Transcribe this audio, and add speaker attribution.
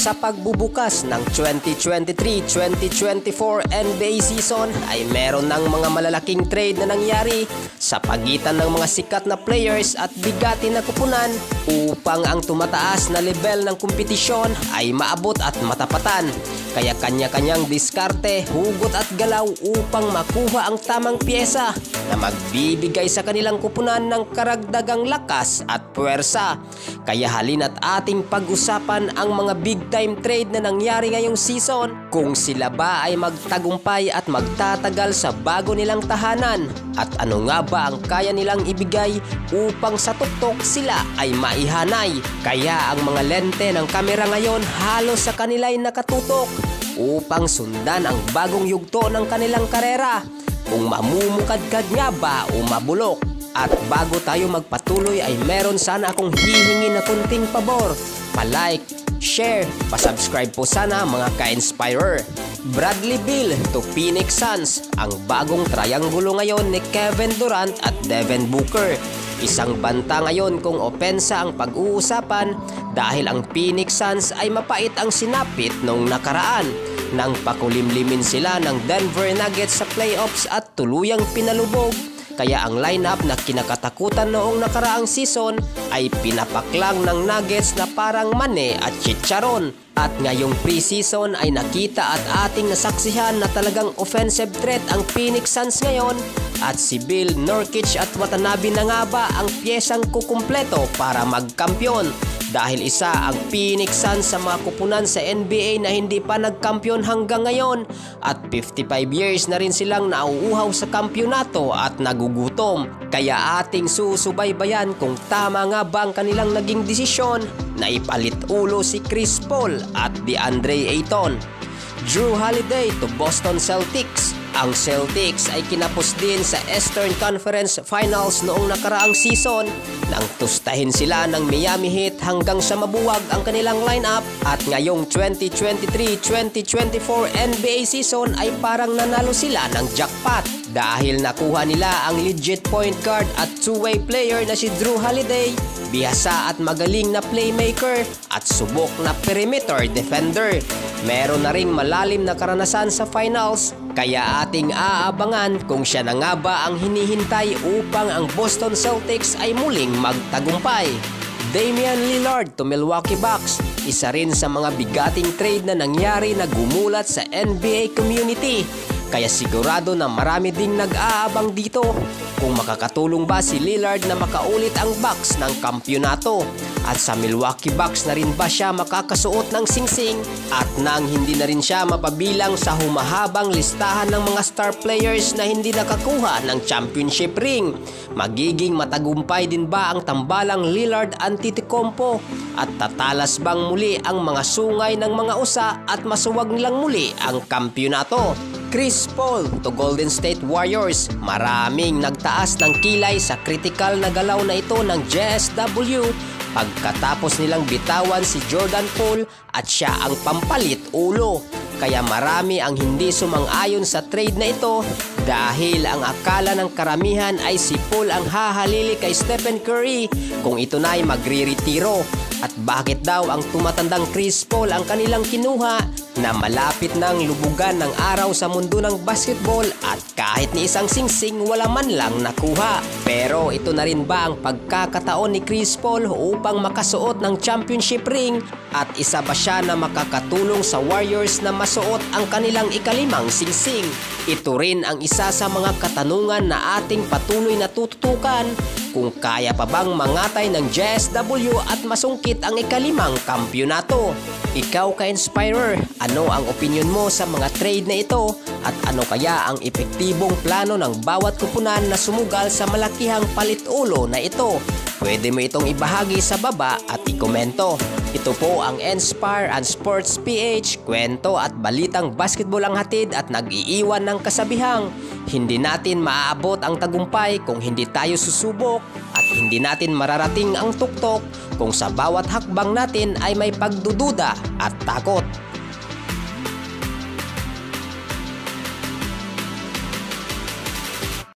Speaker 1: Sa pagbubukas ng 2023-2024 NBA season ay meron ng mga malalaking trade na nangyari sa pagitan ng mga sikat na players at bigatin na kupunan upang ang tumataas na level ng kompetisyon ay maabot at matapatan. Kaya kanya-kanyang diskarte, hugot at galaw upang makuha ang tamang pyesa na magbibigay sa kanilang kupunan ng karagdagang lakas at puwersa. Kaya halina't ating pag-usapan ang mga big time trade na nangyari ngayong season, kung sila ba ay magtagumpay at magtatagal sa bago nilang tahanan, at ano nga ba ang kaya nilang ibigay upang sa tuktok sila ay maihanay. Kaya ang mga lente ng kamera ngayon halos sa kanila'y nakatutok upang sundan ang bagong yugto ng kanilang karera, kung mamumukadkad nga ba o mabulok. At bago tayo magpatuloy ay meron sana akong hihingi na kunting pabor. Pa-like, share, pa-subscribe po sana mga ka-inspirer. Bradley Beal to Phoenix Suns, ang bagong triangulo ngayon ni Kevin Durant at Devin Booker. Isang banta ngayon kung opensa ang pag-uusapan dahil ang Phoenix Suns ay mapait ang sinapit noong nakaraan nang pakulimlimin sila ng Denver Nuggets sa playoffs at tuluyang pinalubog. Kaya ang lineup na kinakatakutan noong nakaraang season ay pinapaklang ng Nuggets na parang Mane at Chicharon. At ngayong preseason ay nakita at ating nasaksihan na talagang offensive threat ang Phoenix Suns ngayon. At si Bill, Nurkic at Watanabe na nga ba ang piyesang kukumpleto para magkampiyon? Dahil isa ang Phoenix Suns sa mga kupunan sa NBA na hindi pa nagkampiyon hanggang ngayon, at 55 years na rin silang nauuhaw sa kampyonato at nagugutom. Kaya ating susubaybayan kung tama nga ba ang kanilang naging desisyon na ipalit ulo si Chris Paul at DeAndre Ayton. Jrue Holiday to Boston Celtics. Ang Celtics ay kinapos din sa Eastern Conference Finals noong nakaraang season nang tustahin sila ng Miami Heat hanggang sa mabuwag ang kanilang lineup, at ngayong 2023-2024 NBA season ay parang nanalo sila ng jackpot dahil nakuha nila ang legit point guard at two-way player na si Jrue Holiday, bihasa at magaling na playmaker at subok na perimeter defender. Meron na ring malalim na karanasan sa finals, kaya ating aabangan kung siya na nga ba ang hinihintay upang ang Boston Celtics ay muling magtagumpay. Damian Lillard to Milwaukee Bucks, isa rin sa mga bigating trade na nangyari na gumulat sa NBA community. Kaya sigurado na marami ding nag-aabang dito kung makakatulong ba si Lillard na makaulit ang Bucks ng kampyonato, at sa Milwaukee Bucks na rin ba siya makakasuot ng singsing, at nang hindi na rin siya mapabilang sa humahabang listahan ng mga star players na hindi nakakuha ng championship ring. Magiging matagumpay din ba ang tambalang Lillard Antetokounmpo, at tatalas bang muli ang mga sungay ng mga usa at masuwag nilang muli ang kampyonato? Chris Paul to Golden State Warriors. Maraming nagtaas ng kilay sa kritikal na galaw na ito ng JSW pagkatapos nilang bitawan si Jordan Poole at siya ang pampalit ulo. Kaya marami ang hindi sumang-ayon sa trade na ito dahil ang akala ng karamihan ay si Paul ang hahalili kay Stephen Curry kung ito na ay magre-retiro. At bakit daw ang tumatandang Chris Paul ang kanilang kinuha na malapit ng lubugan ng araw sa mundo ng basketball at kahit ni isang singsing wala man lang nakuha. Pero ito na rin ba ang pagkakataon ni Chris Paul upang makasuot ng championship ring, at isa ba siya na makakatulong sa Warriors na masuot ang kanilang ikalimang singsing? Ito rin ang isa sa mga katanungan na ating patuloy na tututukan, kung kaya pa bang mangatay ng JSW at masungkit ang ikalimang kampyonato. Ikaw ka-inspirer, ano ang opinion mo sa mga trade na ito, at ano kaya ang epektibong plano ng bawat kupunan na sumugal sa malakihang palit-ulo na ito? Pwede mo itong ibahagi sa baba at ikomento. Ito po ang Inspire and Sports PH, kwento at balitang basketball ang hatid at nag-iiwan ng kasabihang hindi natin maaabot ang tagumpay kung hindi tayo susubok, at hindi natin mararating ang tuktok kung sa bawat hakbang natin ay may pagdududa at takot.